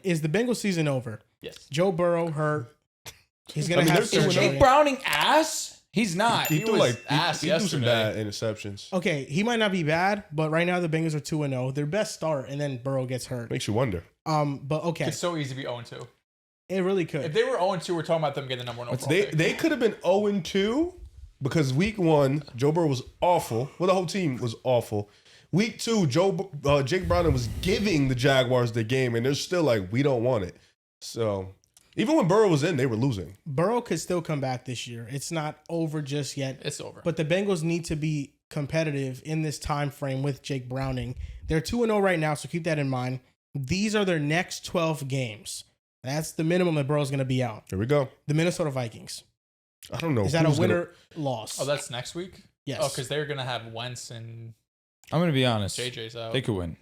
is the Bengals season over? Yes. Joe Burrow hurt. He's gonna have Is Jake Browning ass? He's not. He threw was ass he threw some yesterday. bad interceptions. Okay, he might not be bad, but right now the Bengals are 2-0. Their best start, and then Burrow gets hurt. Makes you wonder. But okay, It's so easy to be 0-2. it really could. If they were 0-2, we're talking about them getting the number 1 overall pick. They could have been 0-2 because week 1, Joe Burrow was awful. Well, the whole team was awful. Week 2, Jake Browning was giving the Jaguars the game, and they're still like, we don't want it. So even when Burrow was in, they were losing. Burrow could still come back this year. It's not over just yet. It's over. But the Bengals need to be competitive in this time frame with Jake Browning. They're 2-0 right now, so keep that in mind. These are their next 12 games. That's the minimum that Burrow's going to be out. Here we go. The Minnesota Vikings. I don't know. Is that a who's win gonna- or loss? Oh, that's next week? Yes. Oh, because they're going to have Wentz and I'm going to be honest. JJ's out. They could win.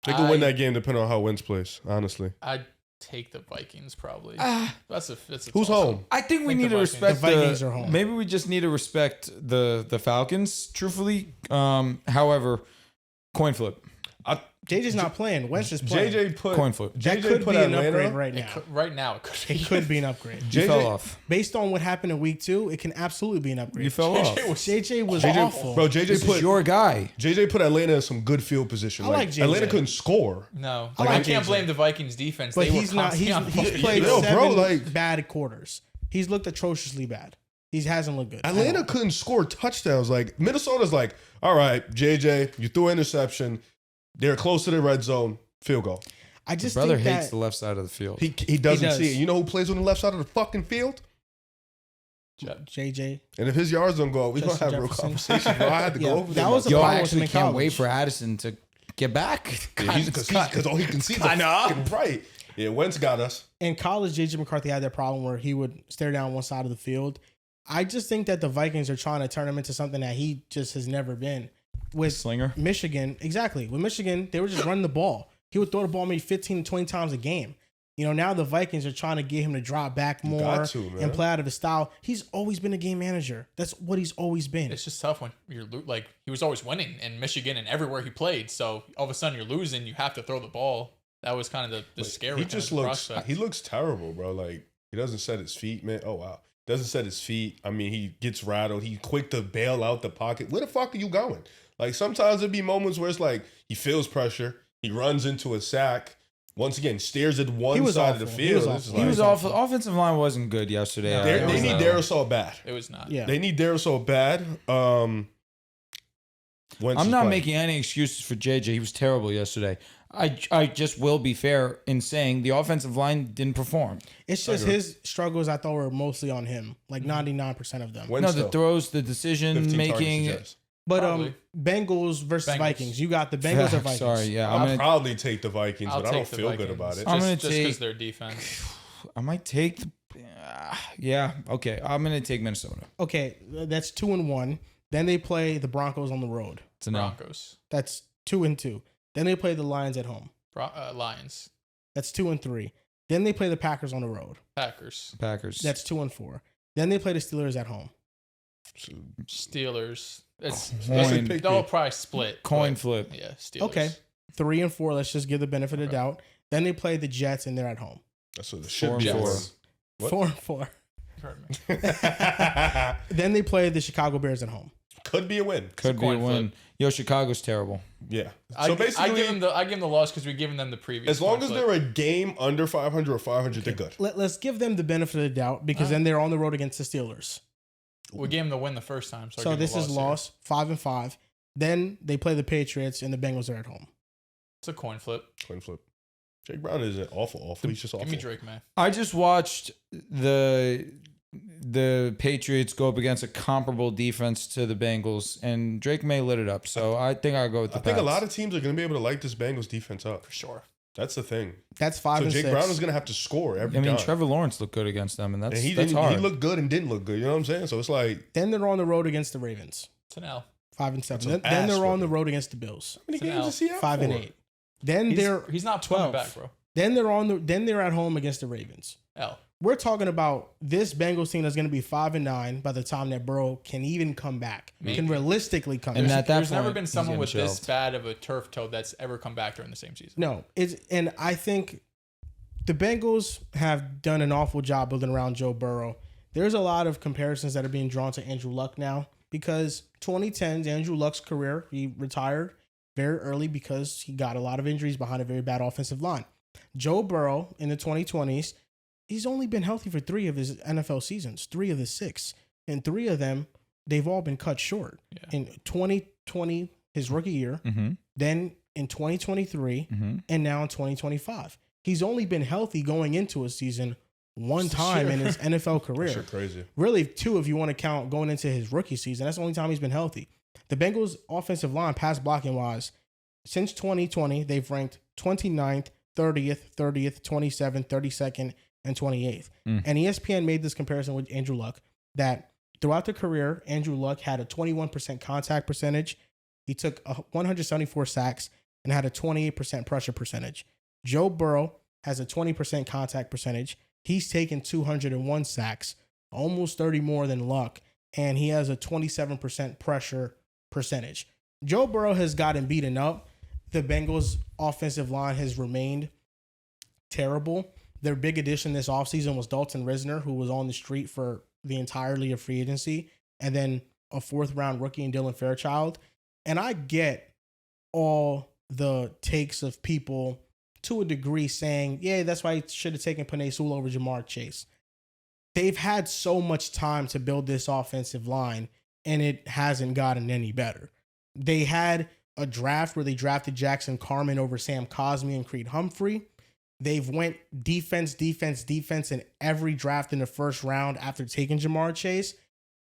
They could win that game depending on how Wentz plays, honestly. I'd take the Vikings probably. That's a Who's toss-up. home? I think we Think need the to Vikings. respect The Vikings are home. Maybe we just need to respect the Falcons, truthfully. However, coin flip. JJ's not playing. Wentz is playing. JJ put Coin flip. That JJ could put be an Atlanta. upgrade right now. Right now, it could be. It could be an upgrade. You JJ fell off. Based on what happened in week 2, it can absolutely be an upgrade. You fell off. JJ was awful. Bro, JJ This put is your guy. JJ put Atlanta in some good field position. I like JJ. Atlanta couldn't score. No. I I like can't JJ. blame the Vikings defense. But They he's were not. He's constantly played Yo, 7 bro, like- bad quarters. He's looked atrociously bad. He hasn't looked good. Atlanta couldn't score touchdowns. Like Minnesota's like, all right, JJ, you threw an interception. They're close to the red zone. Field goal. I just Brother think hates that the left side of the field. He doesn't does. see it. You know who plays on the left side of the fucking field? JJ. And if his yards don't go up, we don't Justin have real Jefferson. conversation. Bro, I had to Yeah, go over that them. was a Yo, problem I with him actually in can't wait college. for Addison to get back. Yeah, because all he can see is Kinda. fucking right. Yeah, Wentz got us. In college, JJ McCarthy had that problem where he would stare down one side of the field. I just think that the Vikings are trying to turn him into something that he just has never been. With Slinger. Michigan, exactly. With Michigan, they were just running the ball. He would throw the ball maybe 15 to 20 times a game. You know, now the Vikings are trying to get him to drop back more got to, man. and play out of his style. He's always been a game manager. That's what he's always been. It's just tough when you're like he was always winning in Michigan and everywhere he played. So all of a sudden you're losing. You have to throw the ball. That was kind of the scary. He kind just of looks. prospect. He looks terrible, bro. Like he doesn't set his feet, man. Oh wow, doesn't set his feet. I mean, he gets rattled. He's quick to bail out the pocket. Where the fuck are you going? Like sometimes there'd be moments where it's like he feels pressure. He runs into a sack. Once again, stares at one was side of the awful. He field. was It's awful. He like- was awful. Offensive line wasn't good yesterday. No, They was need not. Darryl bad. It was not. Yeah. They need Darryl bad. Wentz I'm is not playing. making any excuses for JJ. He was terrible yesterday. I just will be fair in saying the offensive line didn't perform. It's just his struggles I thought were mostly on him, like 99% of them. Wentz, No, the though, throws, the 15 decision targets making. suggests. But Probably. Bengals versus Bengals. Vikings. You got the Bengals or Vikings? Sorry, yeah, I'll I'm gonna. probably take the Vikings, I'll but I don't take the feel good Vikings. about it. I'm gonna Just take- because their defense. I might take. Yeah, okay. I'm gonna take Minnesota. Okay, that's 2-1. Then they play the Broncos on the road. It's a no. Broncos. That's 2-2. Then they play the Lions at home. Lions. That's 2-3. Then they play the Packers on the road. Packers. Packers. That's 2-4. Then they play the Steelers at home. Steelers. It's Coin. they'll probably split. Coin but, flip. Yeah, Steelers. Okay, 3-4. Let's just give the benefit of doubt. Then they play the Jets and they're at home. That's what it should 4 be. and 4. Jets. What? 4-4. Heard me. Then they play the Chicago Bears at home. Could be a win. Could be a coin win. Yo, Chicago's terrible. Yeah. I So give basically, them the loss because we've given them the previous. as long coin as flip. they're a game under 500 or 500, they're good. Let's give them the benefit of the doubt because then they're on the road against the Steelers. we gave them the win the first time. So, I So give them this a is here. loss, 5-5. Then they play the Patriots and the Bengals are at home. It's a coin flip. Coin flip. Jake Brown is awful. He's just awful. Give me Drake, man. I just watched the Patriots go up against a comparable defense to the Bengals, and Drake May lit it up. So I think I'll go with the I think a Pats. lot of teams are going to be able to light this Bengals defense up. For sure. That's the thing. That's 5 So and Jake 6. Brown is going to have to score every I mean, time. Trevor Lawrence looked good against them, and and that's he that's didn't. hard. He looked good and didn't look good. You know what I'm saying? So it's like, Then they're on the road against the Ravens, It's an L. 5 and 7. That's an Then they're ass on the whooping. road against the Bills, how many It's an games L. is he out 5 and for? 8. Then He's not 12. 12 back, bro. then they're at home against the Ravens. L. We're talking about this Bengals team that's going to be 5 and 9 by the time that Burrow can even come back. Maybe. Can realistically come And back. at that There's never point, been he's someone getting with this shelved. bad of a turf toe that's ever come back during the same season. No, and I think the Bengals have done an awful job building around Joe Burrow. There's a lot of comparisons that are being drawn to Andrew Luck now because 2010's Andrew Luck's career, he retired very early because he got a lot of injuries behind a very bad offensive line. Joe Burrow in the 2020s, he's only been healthy for 3 of his NFL seasons, 3 of the 6. And 3 of them, they've all been cut short. Yeah. In 2020, his rookie year, then in 2023, and now in 2025. He's only been healthy going into a season one time in his NFL career. That's crazy. Really, 2 if you want to count going into his rookie season. That's the only time he's been healthy. The Bengals' offensive line, pass blocking wise, since 2020, they've ranked 29th, 30th, 27th, 32nd, and 28th. And ESPN made this comparison with Andrew Luck that throughout the career, Andrew Luck had a 21% contact percentage. He took 174 sacks and had a 28% pressure percentage. Joe Burrow has a 20% contact percentage. He's taken 201 sacks, almost 30 more than Luck, and he has a 27% pressure percentage. Joe Burrow has gotten beaten up. The Bengals' offensive line has remained terrible. Their big addition this offseason was Dalton Risner, who was on the street for the entirety of free agency, and then a 4th-round rookie in Dylan Fairchild. And I get all the takes of people to a degree saying, yeah, that's why he should have taken Penei Sewell over Jamar Chase. They've had so much time to build this offensive line, and it hasn't gotten any better. They had a draft where they drafted Jackson Carman over Sam Cosmi and Creed Humphrey. They've went defense in every draft in the first round after taking Jamar Chase.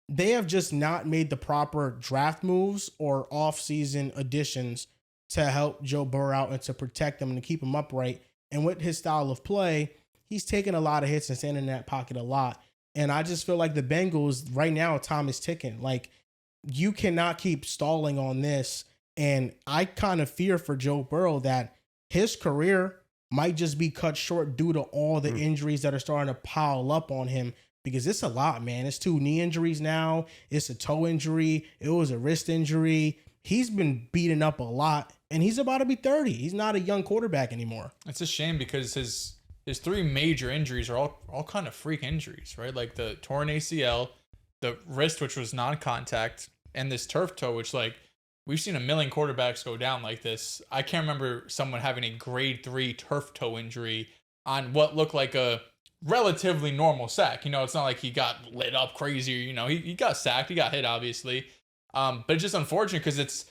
They have just not made the proper draft moves or offseason additions to help Joe Burrow out and to protect him and to keep him upright. And with his style of play, he's taken a lot of hits and standing in that pocket a lot. And I just feel like the Bengals right now, time is ticking. Like, you cannot keep stalling on this. And I kind of fear for Joe Burrow that his career might just be cut short due to all the injuries that are starting to pile up on him, because it's a lot, man. It's 2 knee injuries now. It's a toe injury. It was a wrist injury. He's been beaten up a lot, and he's about to be 30. He's not a young quarterback anymore. It's a shame because his 3 major injuries are all kind of freak injuries, right? Like the torn ACL, the wrist, which was non-contact, and this turf toe, which, like, we've seen a million quarterbacks go down like this. I can't remember someone having a grade 3 turf toe injury on what looked like a relatively normal sack. You know, it's not like he got lit up crazy. You know, he got sacked. He got hit, obviously. But it's just unfortunate because it's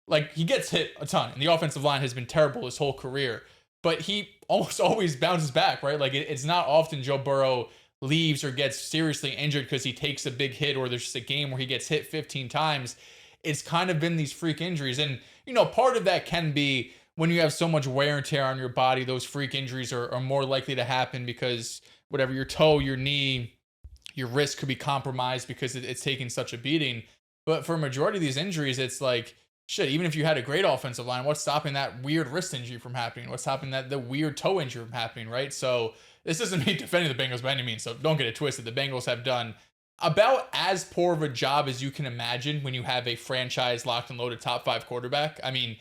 like he gets hit a ton. And the offensive line has been terrible his whole career. But he almost always bounces back, right? Like, it's not often Joe Burrow leaves or gets seriously injured because he takes a big hit or there's just a game where he gets hit 15 times. It's kind of been these freak injuries. And, you know, part of that can be when you have so much wear and tear on your body, those freak injuries are more likely to happen because whatever, your toe, your knee, your wrist could be compromised because it's taking such a beating. But for a majority of these injuries, it's like, shit, even if you had a great offensive line, what's stopping that weird wrist injury from happening? What's stopping the weird toe injury from happening, right? So this isn't me defending the Bengals by any means, so don't get it twisted. The Bengals have done about as poor of a job as you can imagine when you have a franchise locked and loaded top 5 quarterback. I mean,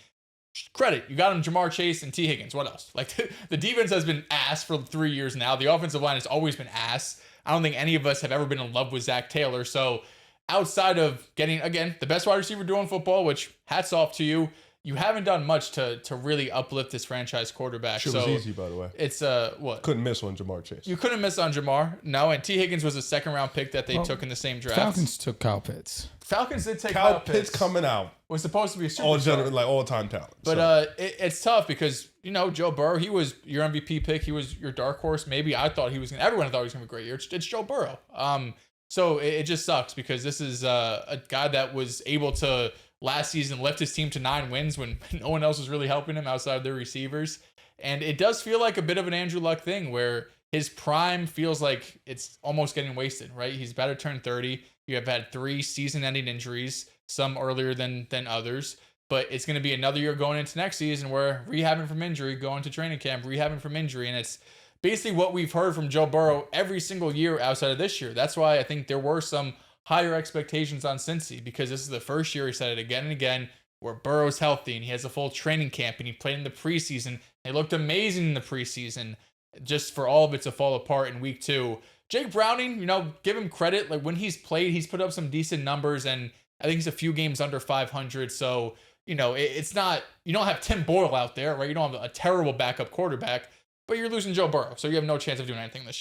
credit, you got him Jamar Chase and T. Higgins. What else? Like, the defense has been ass for 3 years now. The offensive line has always been ass. I don't think any of us have ever been in love with Zach Taylor. So outside of getting, again, the best wide receiver doing football, which hats off to you, you haven't done much to really uplift this franchise quarterback. Shit was easy, by the way. It's what? Couldn't miss on Jamar Chase. You couldn't miss on Jamar. No, and T. Higgins was a 2nd-round pick that they took in the same draft. Falcons took Kyle Pitts. Falcons did take Kyle Pitts coming out. Was supposed to be a superstar. All-time talent. But it's tough because, you know, Joe Burrow, he was your MVP pick. He was your dark horse. Maybe I thought he was going to, everyone thought he was going to be a great year. It's Joe Burrow. So it just sucks because this is a guy that was able to last season lift his team to 9 wins when no one else was really helping him outside of their receivers. And it does feel like a bit of an Andrew Luck thing where his prime feels like it's almost getting wasted, right? He's about to turn 30. You have had 3 season-ending injuries, some earlier than others. But it's going to be another year going into next season where rehabbing from injury, going to training camp, rehabbing from injury. And it's basically what we've heard from Joe Burrow every single year outside of this year. That's why I think there were some higher expectations on Cincy, because this is the first year, he said it again and again, where Burrow's healthy and he has a full training camp and he played in the preseason. They looked amazing in the preseason. just for all of it to fall apart in week 2. Jake Browning, you know, give him credit. Like when he's played, he's put up some decent numbers, and I think he's a few games under 500. So, you know, it's not, you don't have Tim Boyle out there, right? You don't have a terrible backup quarterback, but you're losing Joe Burrow. So you have no chance of doing anything this year.